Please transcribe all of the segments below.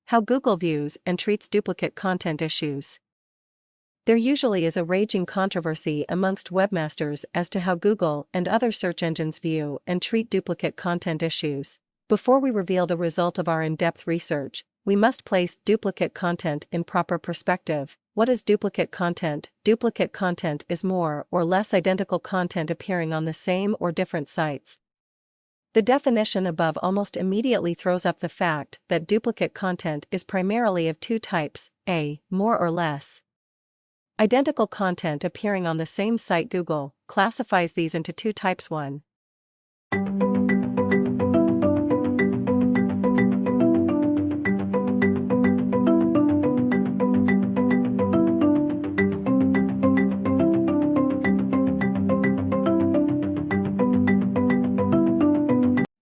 How Google views and treats duplicate content issues. There usually is a raging controversy amongst webmasters as to how Google and other search engines view and treat duplicate content issues. Before we reveal the result of our in-depth research, we must place duplicate content in proper perspective. What is duplicate content? Duplicate content is more or less identical content appearing on the same or different sites. The definition above almost immediately throws up the fact that duplicate content is primarily of two types: A. More or less identical content appearing on the same site. Google classifies these into two types. 1.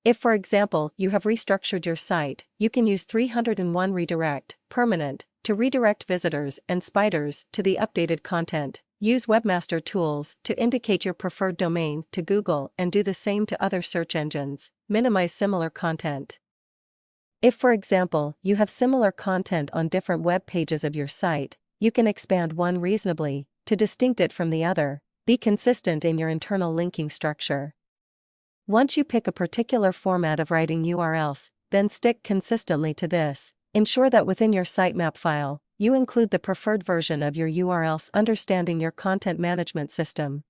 If, for example, you have restructured your site, you can use 301 redirect, permanent, to redirect visitors and spiders to the updated content. Use Webmaster Tools to indicate your preferred domain to Google and do the same to other search engines. Minimize similar content. If, for example, you have similar content on different web pages of your site, you can expand one reasonably to distinct it from the other. Be consistent in your internal linking structure. Once you pick a particular format of writing URLs, then stick consistently to this. Ensure that within your sitemap file, you include the preferred version of your URLs, understanding your content management system.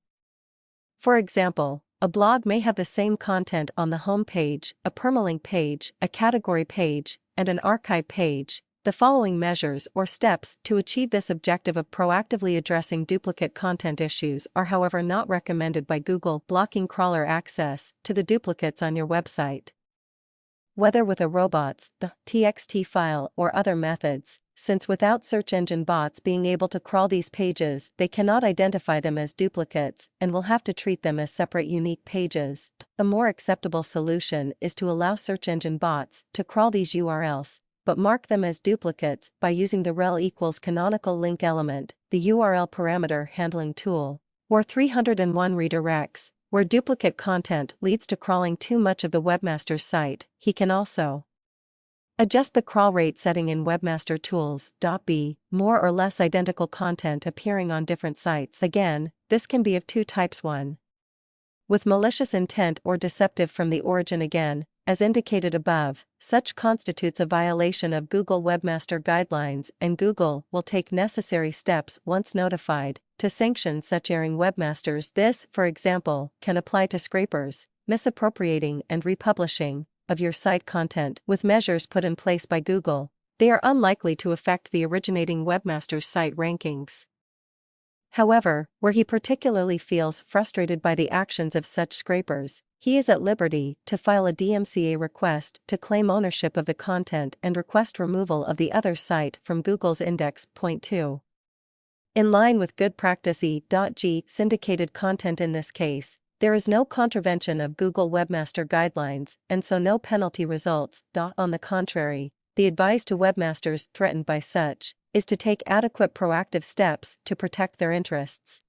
For example, a blog may have the same content on the home page, a permalink page, a category page, and an archive page. The following measures or steps to achieve this objective of proactively addressing duplicate content issues are, however, not recommended by Google. Blocking crawler access to the duplicates on your website. Whether with a robots.txt file or other methods, since without search engine bots being able to crawl these pages, they cannot identify them as duplicates and will have to treat them as separate unique pages. A more acceptable solution is to allow search engine bots to crawl these URLs, but mark them as duplicates by using the rel equals canonical link element, the URL parameter handling tool, or 301 redirects. Where duplicate content leads to crawling too much of the webmaster's site, he can also adjust the crawl rate setting in Webmaster Tools. B. More or less identical content appearing on different sites. Again, this can be of two types. 1. With malicious intent or deceptive from the origin. Again, as indicated above, such constitutes a violation of Google Webmaster Guidelines, and Google will take necessary steps once notified to sanction such erring webmasters. This, for example, can apply to scrapers, misappropriating and republishing of your site content. With measures put in place by Google, they are unlikely to affect the originating webmaster's site rankings. However, where he particularly feels frustrated by the actions of such scrapers, he is at liberty to file a DMCA request to claim ownership of the content and request removal of the other site from Google's index. 2. In line with good practice E.g. syndicated content. In this case, there is no contravention of Google Webmaster Guidelines, and so no penalty results. On the contrary, the advice to webmasters threatened by such is to take adequate proactive steps to protect their interests.